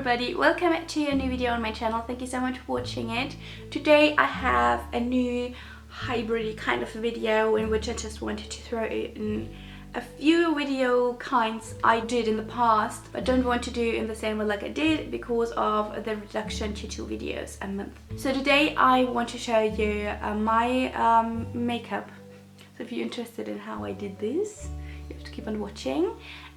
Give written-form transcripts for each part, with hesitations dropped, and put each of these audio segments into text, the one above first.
everybody, welcome to a new video on my channel. Thank you so much for watching it. Today I have a new hybrid kind of video in which I just wanted to throw in a few video kinds I did in the past, but don't want to do in the same way like I did because of the reduction to 2 videos a month. So today I want to show you my makeup. So if you're interested in how I did this, you have to keep on watching.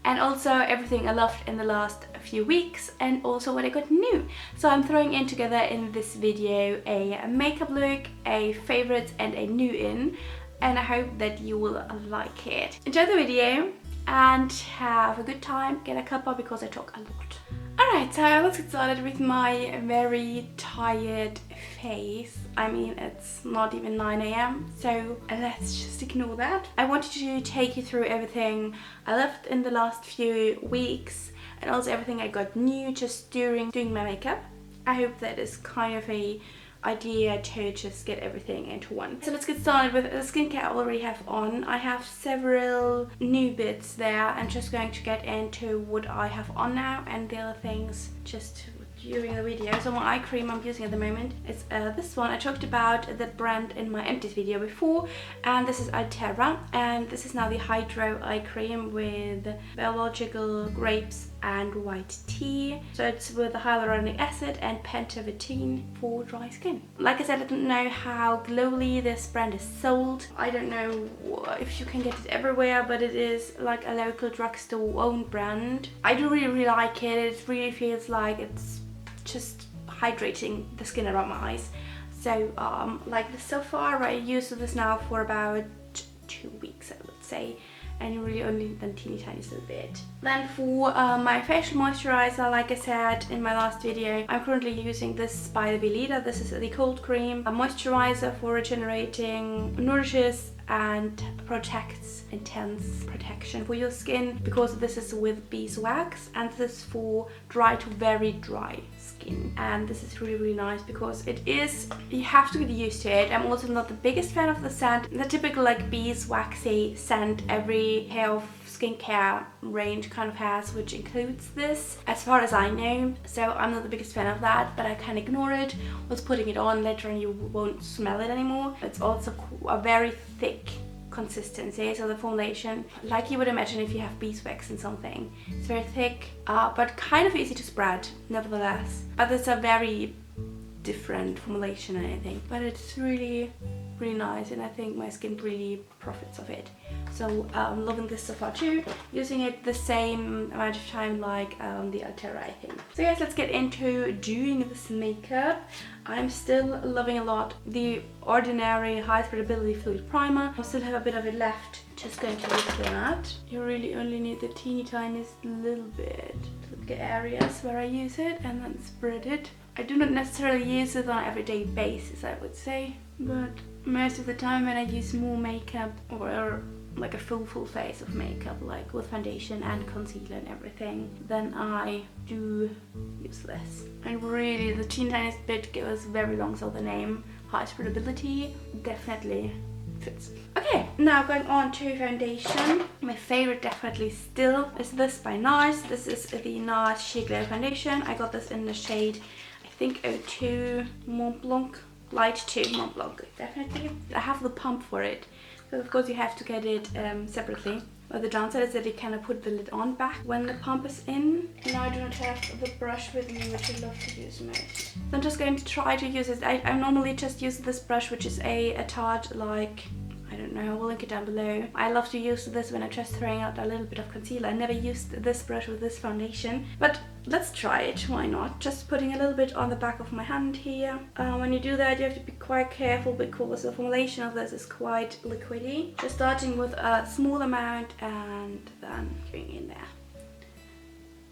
And also everything I loved in the last few weeks, and also what I got new. So I'm throwing in together in this video a makeup look, a favorites and a new in, and I hope that you will like it. Enjoy the video and have a good time. Get a cuppa because I talk a lot. Alright, so let's get started with my very tired face. I mean, it's not even 9 AM, so let's just ignore that. I wanted to take you through everything I left in the last few weeks and also everything I got new just during doing my makeup. I hope that is kind of a idea to just get everything into one. So let's get started with the skincare I already have on. I have several new bits there. I'm just going to get into what I have on now and the other things just during the video. So my eye cream I'm using at the moment is this one. I talked about the brand in my empties video before, and this is Zara, and this is now the Hydro Eye Cream with biological grapes and white tea. So it's with the hyaluronic acid and pentavitine for dry skin. Like I said, I don't know how globally this brand is sold. I don't know if you can get it everywhere, but it is like a local drugstore owned brand. I do really like it. It really feels like it's just hydrating the skin around my eyes. So like this so far, I used this now for about 2 weeks, I would say, and really only done teeny tiny little bit. Then for my facial moisturizer, like I said in my last video, I'm currently using this by the Belida. This is the cold cream, a moisturizer for regenerating, nourishes and protects, intense protection for your skin, because this is with beeswax and this is for dry to very dry skin. And this is really nice because it is, you have to get used to it. I'm also not the biggest fan of the scent, the typical like beeswaxy scent every hair of skincare range kind of has, which includes this as far as I know. So I'm not the biggest fan of that, but I can ignore it. Once putting it on later on, you won't smell it anymore. It's also a very thick consistency, so the formulation, like you would imagine if you have beeswax in something, it's very thick but kind of easy to spread nevertheless. But it's a very different formulation, I think, but it's really nice, and I think my skin really profits of it. So I'm loving this so far too, using it the same amount of time like the Altera, I think. So yes, let's get into doing this makeup. I'm still loving a lot the Ordinary High Spreadability Fluid Primer. I still have a bit of it left. Just going to look at that. You really only need the teeny tiniest little bit to look at areas where I use it and then spread it. I do not necessarily use it on an everyday basis, I would say, but most of the time when I use more makeup or like a full face of makeup, like with foundation and concealer and everything, then I do use this. And really the teeny tiniest bit goes very long, so the name High Spreadability definitely fits. Okay, now going on to foundation. My favorite definitely still is this by NARS. This is the NARS Sheer Glow Foundation. I got this in the shade, I think 02 Mont Blanc, light 2 Mont Blanc, definitely. I have the pump for it, so of course you have to get it separately. But the downside is that you cannot put the lid on back when the pump is in. Now I do not have the brush with me, which I love to use most. So I'm just going to try to use it. I normally just use this brush, which is a Tarte, like, I don't know, I will link it down below. I love to use this when I'm just throwing out a little bit of concealer. I never used this brush with this foundation, but let's try it, why not? Just putting a little bit on the back of my hand here. When you do that, you have to be quite careful because the formulation of this is quite liquidy. Just starting with a small amount and then going in there.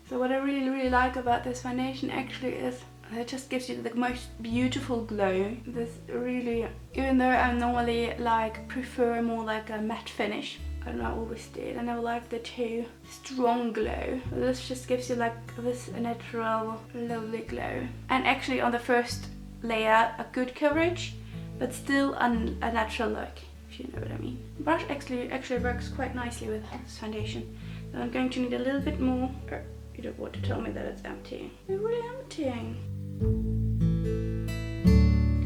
So what I really like about this foundation actually is it just gives you the most beautiful glow. This really, even though I normally like prefer more like a matte finish, I don't know, I always did, I never liked the too strong glow. This just gives you like this natural lovely glow, and actually on the first layer a good coverage, but still a natural look, if you know what I mean. The brush actually works quite nicely with this foundation. So I'm going to need a little bit more You don't want to tell me that it's empty. It's really empty.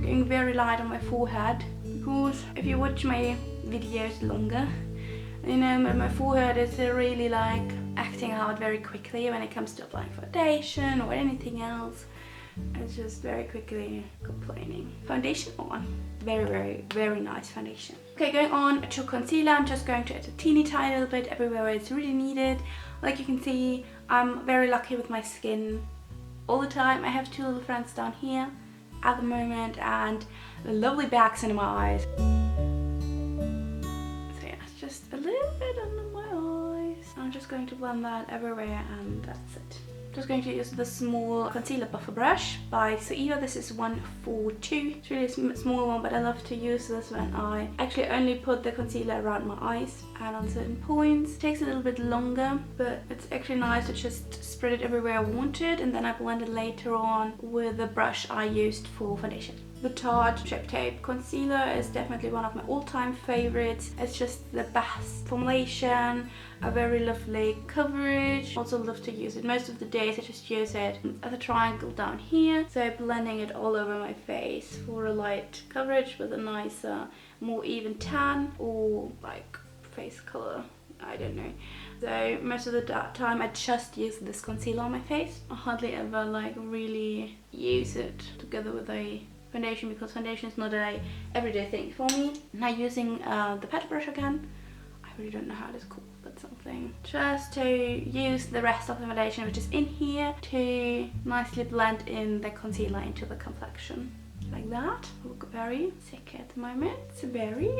Going very light on my forehead, because if you watch my videos longer, you know that my forehead is really like acting out very quickly when it comes to applying foundation or anything else. It's just very quickly complaining. Foundation on. Very nice foundation. Okay, going on to concealer, I'm just going to add a teeny tiny little bit everywhere where it's really needed. Like you can see, I'm very lucky with my skin all the time. I have two little friends down here at the moment and lovely bags under my eyes. So yeah, it's just a little bit under my eyes. I'm just going to blend that everywhere and that's it. Just going to use the small concealer buffer brush by Zara. This is 142. It's really a small one, but I love to use this when I actually only put the concealer around my eyes and on certain points. It takes a little bit longer, but it's actually nice to just spread it everywhere I want it, and then I blend it later on with the brush I used for foundation. The Tarte Shape Tape Concealer is definitely one of my all-time favorites. It's just the best formulation, a very lovely coverage. Also love to use it. Most of the days I just use it as a triangle down here. So blending it all over my face for a light coverage with a nicer, more even tan or like face color. I don't know. So most of the time I just use this concealer on my face. I hardly ever like really use it together with a foundation, because foundation is not a everyday thing for me. Now using the paddle brush again. I really don't know how it is called, but something. Just to use the rest of the foundation which is in here to nicely blend in the concealer into the complexion. Like that. Look very sick at the moment. It's very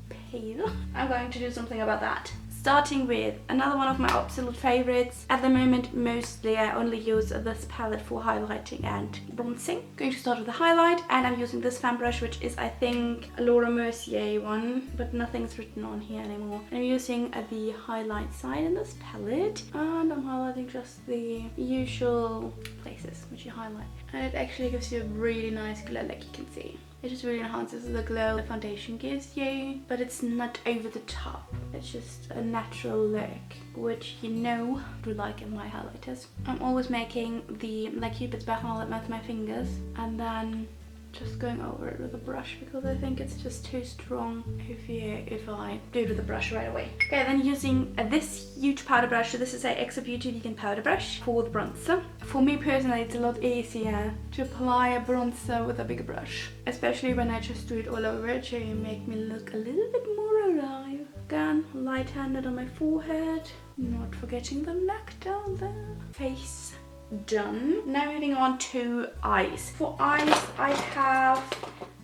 pale. I'm going to do something about that. Starting with another one of my absolute favorites. At the moment, mostly I only use this palette for highlighting and bronzing. Going to start with the highlight, and I'm using this fan brush, which is I think a Laura Mercier one, but nothing's written on here anymore. And I'm using the highlight side in this palette, and I'm highlighting just the usual places which you highlight. And it actually gives you a really nice glow, like you can see. It just really enhances the glow the foundation gives you, but it's not over the top. It's just a natural look, which you know I do like in my highlighters. I'm always making the like Cupid's bow highlight with my fingers and then just going over it with a brush, because I think it's just too strong if I do it with a brush right away. Okay, then using this huge powder brush. So this is a Exo Beauty Vegan powder brush for the bronzer. For me personally, it's a lot easier to apply a bronzer with a bigger brush, especially when I just do it all over to make me look a little bit more alive. Again, light-handed on my forehead, not forgetting the neck down there. Face done. Now moving on to eyes. For eyes, I have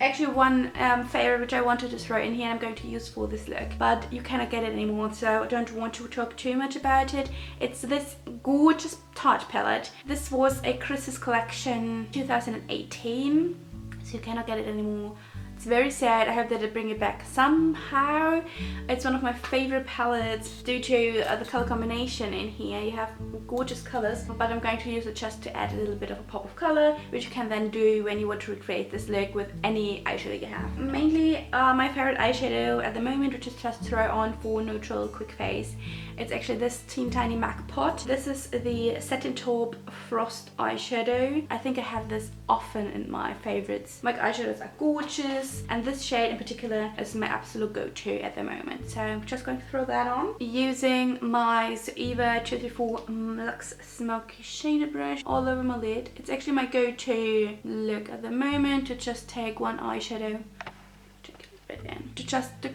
actually one favorite which I wanted to throw in here. I'm going to use for this look, but you cannot get it anymore, so I don't want to talk too much about it. It's this gorgeous Tarte palette. This was a Christmas collection 2018, so you cannot get it anymore. It's very sad. I hope that they bring it back somehow. It's one of my favorite palettes due to the color combination in here. You have gorgeous colors, but I'm going to use it just to add a little bit of a pop of color, which you can then do when you want to recreate this look with any eyeshadow you have. Mainly my favorite eyeshadow at the moment, which is just throw on for neutral quick face. It's actually this teeny tiny MAC pot. This is the Satin Taupe Frost eyeshadow. I think I have this often in my favorites. My eyeshadows are gorgeous, and this shade in particular is my absolute go-to at the moment. So I'm just going to throw that on using my Zara 234 Luxe Smoky Shader Brush all over my lid. It's actually my go-to look at the moment, to just take one eyeshadow,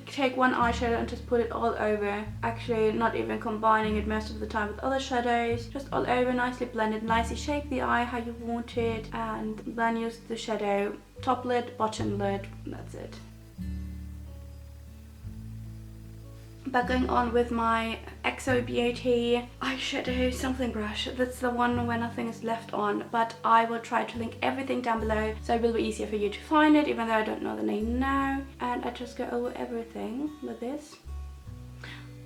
take one eyeshadow and just put it all over. Actually not even combining it most of the time with other shadows, just all over, nicely blended, nicely shape the eye how you want it, and then use the shadow top lid, bottom lid, that's it. But going on with my Exo Beauty eyeshadow something brush. That's the one where nothing is left on, but I will try to link everything down below so it will be easier for you to find it, even though I don't know the name now. And I just go over everything with this.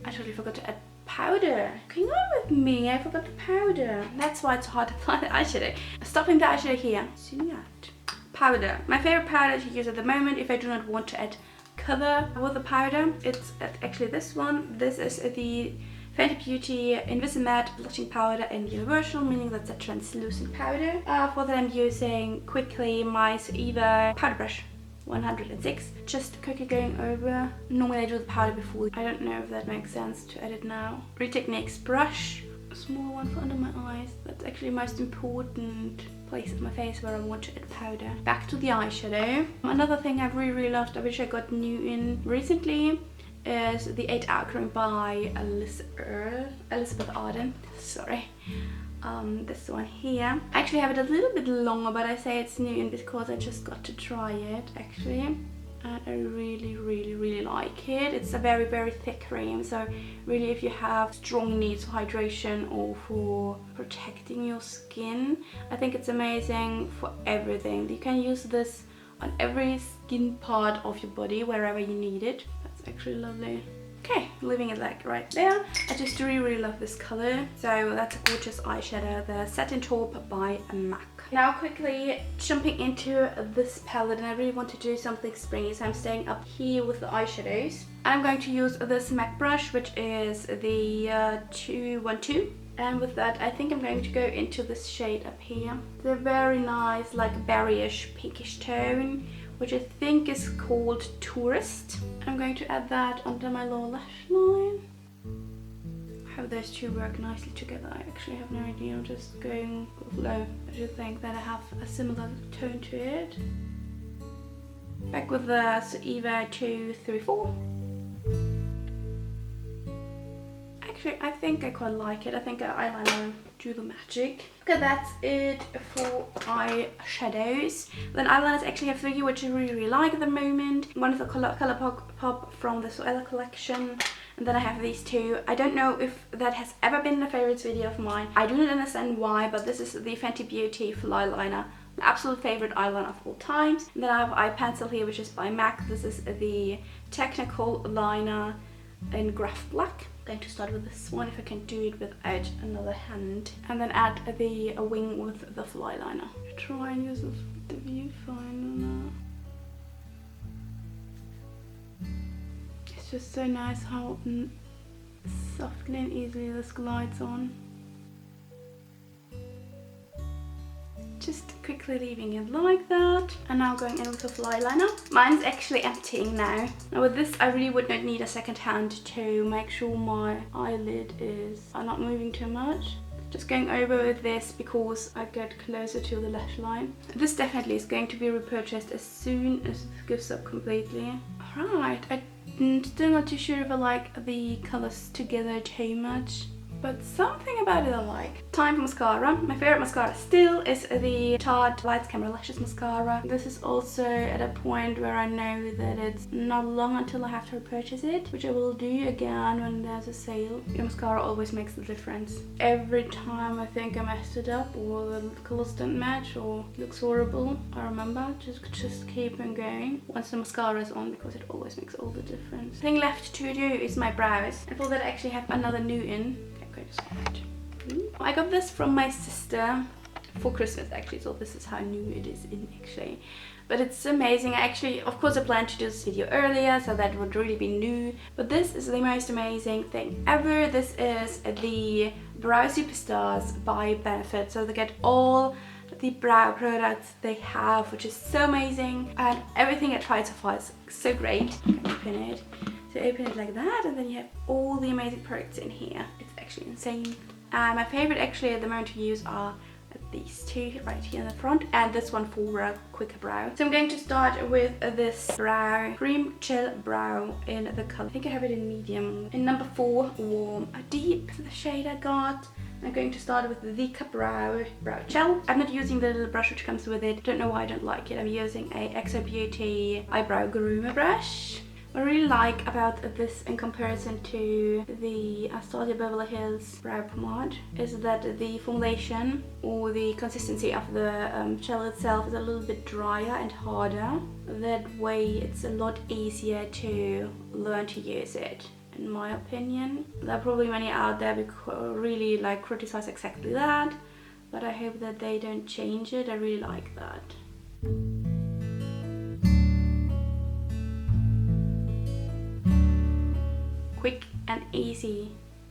I totally forgot to add powder. Going on with me, I forgot the powder. That's why it's hard to apply the eyeshadow. Stopping the eyeshadow here. See that? Powder. My favorite powder to use at the moment if I do not want to add color with the powder. It's actually this one. This is the Fenty Beauty Invisimatte Blushing Powder in Universal, meaning that's a translucent powder. For that I'm using quickly my Zoeva powder brush 106. Just quickly going over. Normally I do the powder before. I don't know if that makes sense to edit now. Retechnique's brush. A small one for under my eyes. That's actually the most important place of my face where I want to add powder. Back to the eyeshadow. Another thing I've really loved, I wish I got new in recently, is the 8 Hour Cream by Elizabeth Arden. Sorry. This one here. I actually have it a little bit longer, but I say it's new in because I just got to try it actually. And I really like it. It's a very thick cream, so really if you have strong needs for hydration or for protecting your skin, I think it's amazing for everything. You can use this on every skin part of your body wherever you need it. That's actually lovely. Okay, leaving it like right there. I just really love this color. So that's a gorgeous eyeshadow, the Satin Taupe by MAC. Now quickly jumping into this palette, and I really want to do something springy, so I'm staying up here with the eyeshadows. I'm going to use this MAC brush, which is the 212. And with that, I think I'm going to go into this shade up here. It's a very nice, like berryish, pinkish tone, which I think is called Tourist. I'm going to add that under my lower lash line. How those two work nicely together, I actually have no idea. I'm just going with low. I do think that I have a similar tone to it. Back with the Zoeva 234. Actually, I think I quite like it. I think eyeliner do the magic. Okay, that's it for eyeshadows. Then eyeliners actually have 3, which I really like at the moment. One is the Color Pop from the Zoella collection. And then I have these two. I don't know if that has ever been a favorites video of mine. I do not understand why, but this is the Fenty Beauty full eyeliner. Absolute favorite eyeliner of all times. And then I have eye pencil here, which is by MAC. This is the Technical liner in Graph Black. I'm going to start with this one if I can do it without another hand. And then add the wing with the full eyeliner. Try and use the viewfinder. It's just so nice how softly and easily this glides on. Just quickly leaving it like that. And now going in with the full eyeliner. Mine's actually emptying now. Now with this, I really would not need a second hand to make sure my eyelid is not moving too much. Just going over with this because I get closer to the lash line. This definitely is going to be repurchased as soon as it gives up completely. Alright, I'm still not too sure if I like the colours together too much, but something about it I like. Time for mascara. My favorite mascara still is the Tarte Lights Camera Lashes mascara. This is also at a point where I know that it's not long until I have to repurchase it, which I will do again when there's a sale. Your mascara always makes the difference. Every time I think I messed it up or the colours don't match or looks horrible, I remember just keep on going once the mascara is on, because it always makes all the difference. The thing left to do is my brows, and for that I actually have another new in. I got this from my sister for Christmas actually, so this is how new it is in actually. But it's amazing. Actually, of course I planned to do this video earlier, so that would really be new. But this is the most amazing thing ever. This is the Brow Superstars by Benefit. So they get all the brow products they have, which is so amazing. And everything I tried so far is so great. I can open it. So open it like that, and then you have all the amazing products in here. It's actually insane. My favorite actually at the moment to use are these two right here in the front, and this one for a quicker brow. So I'm going to start with this brow cream gel brow in the color, I think I have it in medium, in number 4 warm deep, the shade I got. I'm going to start with the Brow Gel. I'm not using the little brush which comes with it. Don't know why I don't like it. I'm using a XO Beauty eyebrow groomer brush. What I really like about this in comparison to the Anastasia Beverly Hills brow pomade is that the formulation or the consistency of the gel itself is a little bit drier and harder. That way it's a lot easier to learn to use it, in my opinion. There are probably many out there who really like criticize exactly that, but I hope that they don't change it. I really like that. Quick and easy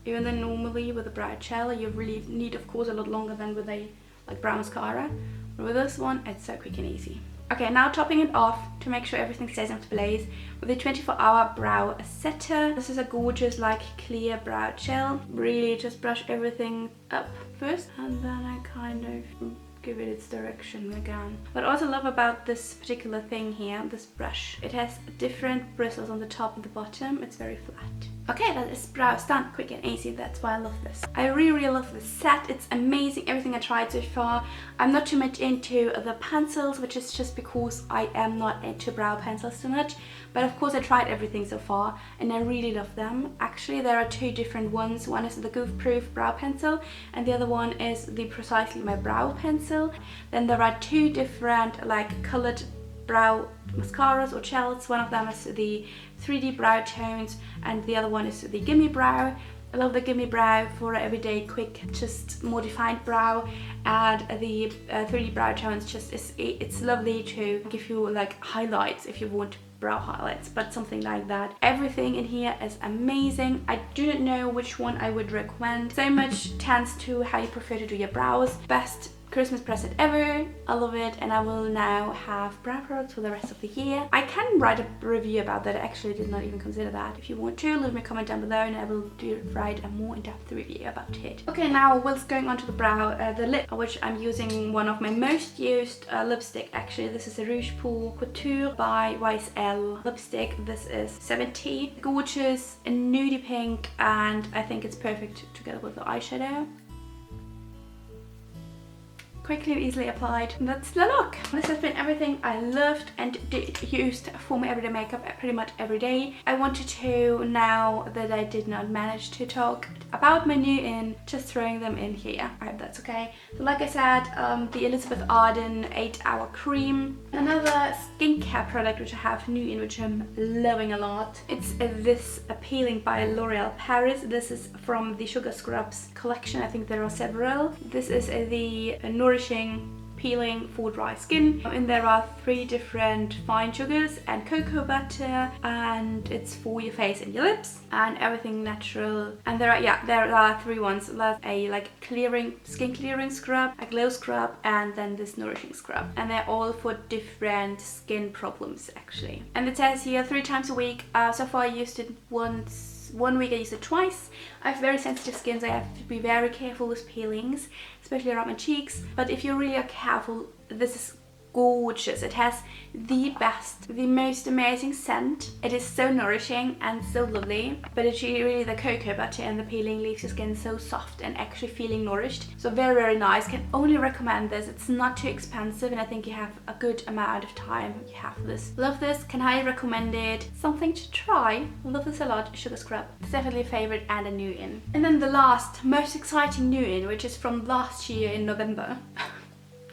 even though normally with a brow gel you really need, of course, a lot longer than with a like brow mascara. But with this one, it's so quick and easy. Okay, now topping it off to make sure everything stays in place with a 24-hour brow setter. This is a gorgeous like clear brow gel. Really just brush everything up first, and then I kind of give it its direction again. What I also love about this particular thing here, this brush, it has different bristles on the top and the bottom. It's very flat. Okay, that is brows done, quick and easy. That's why I love this. I really love this set. It's amazing, everything I tried so far. I'm not too much into the pencils, which is just because I am not into brow pencils too much. But of course I tried everything so far and I really love them. Actually, there are two different ones. One is the Goof Proof brow pencil and the other one is the Precisely My Brow pencil. Then there are two different like colored brow mascaras or gels. One of them is the 3D brow tones and the other one is the Gimme Brow. I love the Gimme Brow for everyday quick, just more defined brow, and the 3D brow tones just it's lovely to give you like highlights if you want brow highlights, but something like that. Everything in here is amazing. I do not know which one I would recommend. So much tends to how you prefer to do your brows. Best Christmas present ever. I love it, and I will now have brow products for the rest of the year. I can write a review about that. I actually did not even consider that. If you want to, leave me a comment down below and I will write a more in-depth review about it. Okay, now whilst going on to the brow, the lip, which I'm using one of my most used lipstick actually. This is a Rouge Pour Couture by YSL lipstick. This is 70. Gorgeous, a nudie pink, and I think it's perfect together with the eyeshadow. Quickly and easily applied. And that's the look. This has been everything I loved and used for my everyday makeup pretty much every day. I wanted to, now that I did not manage to talk about my new in, just throwing them in here. I hope that's okay. So like I said, the Elizabeth Arden 8-hour cream. Another skincare product which I have new in, which I'm loving a lot. It's this Peeling by L'Oreal Paris. This is from the Sugar Scrubs collection. I think there are several. This is the Nourishing peeling for dry skin, and there are 3 different fine sugars and cocoa butter, and it's for your face and your lips and everything natural. And there are 3 ones. There's a like skin clearing scrub, a glow scrub, and then this nourishing scrub, and they're all for different skin problems actually. And it says here 3 times a week. So far I used it once. One week I used it twice. I have very sensitive skin, so I have to be very careful with peelings, especially around my cheeks. But if you really are careful, this is gorgeous. It has the best, the most amazing scent. It is so nourishing and so lovely, but it's really the cocoa butter and the peeling leaves your skin so soft and actually feeling nourished. So very nice. Can only recommend this. It's not too expensive, and I think you have a good amount of time you have this. Love this, can highly recommend it. Something to try. Love this a lot. Sugar Scrub. It's definitely a favorite and a new in. And then the last most exciting new in, which is from last year in November.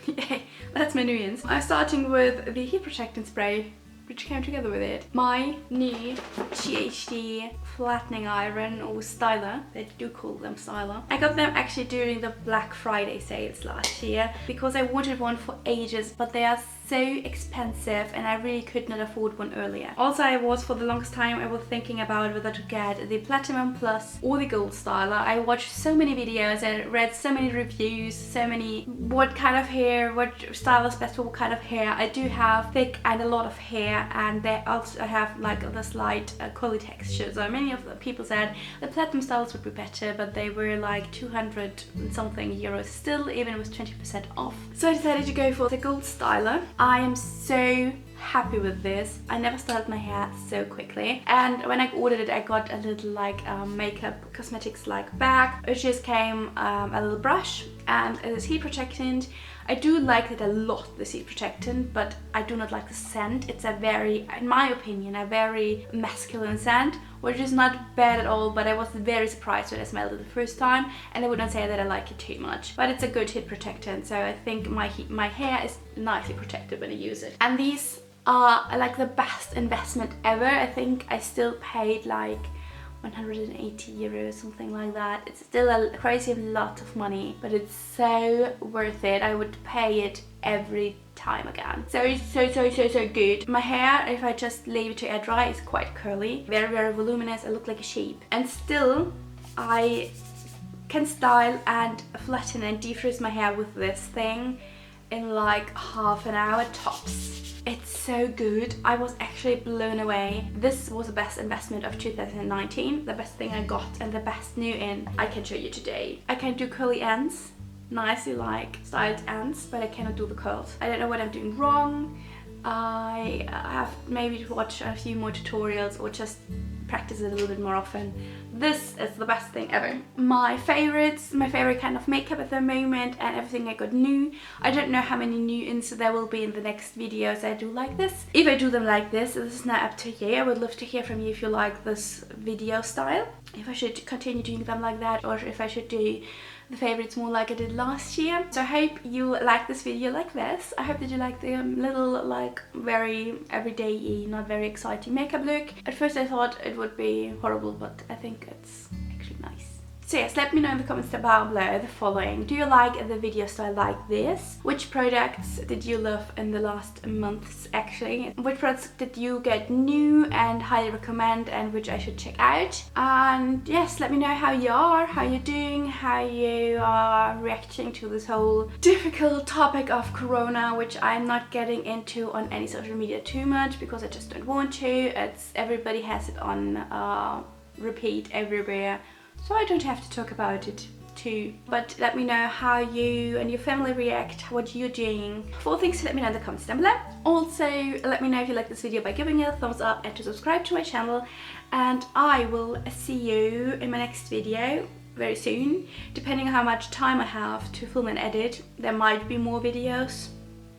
Yay, that's my new ins. I'm starting with the heat protectant spray, which came together with it. My new GHD flattening iron, or styler. They do call them styler. I got them actually during the Black Friday sales last year because I wanted one for ages, but they are so expensive and I really could not afford one earlier. Also, for the longest time I was thinking about whether to get the Platinum Plus or the Gold styler. I watched so many videos and read so many reviews, so many what kind of hair, what style is best for what kind of hair. I do have thick and a lot of hair, and they also have like the slight curly texture. So many of the people said the Platinum styles would be better, but they were like 200 and something euros still, even with 20% off. So I decided to go for the Gold styler. I am so happy with this. I never styled my hair so quickly, and when I ordered it I got a little like makeup cosmetics like bag. It just came a little brush and it is heat protectant. I do like it a lot, this heat protectant, but I do not like the scent. It's a very, in my opinion, a very masculine scent, which is not bad at all, but I was very surprised when I smelled it the first time, and I would not say that I like it too much. But it's a good heat protectant, so I think my hair is nicely protected when I use it. And these are like the best investment ever. I think I still paid like 180 euros, something like that. It's still a crazy lot of money, but it's so worth it. I would pay it every time again. So it's so good. My hair, if I just leave it to air dry, is quite curly, very voluminous. I look like a sheep, and still I can style and flatten and defrizz my hair with this thing in like half an hour tops. It's so good. I was actually blown away. This was the best investment of 2019, the best thing I got and the best new in. I can show you today. I can do curly ends, nicely like styled ends, but I cannot do the curls. I don't know what I'm doing wrong. I have maybe to watch a few more tutorials or just practice it a little bit more often. This is the best thing ever. My favorite kind of makeup at the moment and everything I got new. I don't know how many new ins there will be in the next videos I do like this. If I do them like this is now up to you. I would love to hear from you if you like this video style. If I should continue doing them like that or if I should do the favorites more like I did last year. So I hope you like this video like this. I hope that you like the little like very everyday, not very exciting makeup look. At first I thought it would be horrible, but I think it's actually nice. So yes, let me know in the comments down below the following. Do you like the video style like this? Which products did you love in the last months actually? Which products did you get new and highly recommend and which I should check out? And yes, let me know how you are, how you're doing, how you are reacting to this whole difficult topic of Corona, which I'm not getting into on any social media too much because I just don't want to. It's everybody has it on repeat everywhere. So I don't have to talk about it too. But let me know how you and your family react, what you're doing. 4 things to let me know in the comments down below. Also, let me know if you like this video by giving it a thumbs up and to subscribe to my channel. And I will see you in my next video very soon. Depending on how much time I have to film and edit, there might be more videos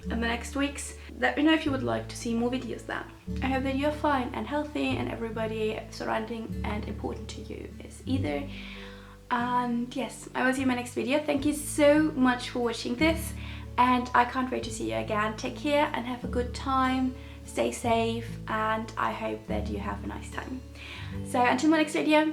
in the next weeks. Let me know if you would like to see more videos then. I hope that you're fine and healthy and everybody surrounding and important to you is either. And yes, I will see you in my next video. Thank you so much for watching this and I can't wait to see you again. Take care and have a good time. Stay safe and I hope that you have a nice time. So until my next video,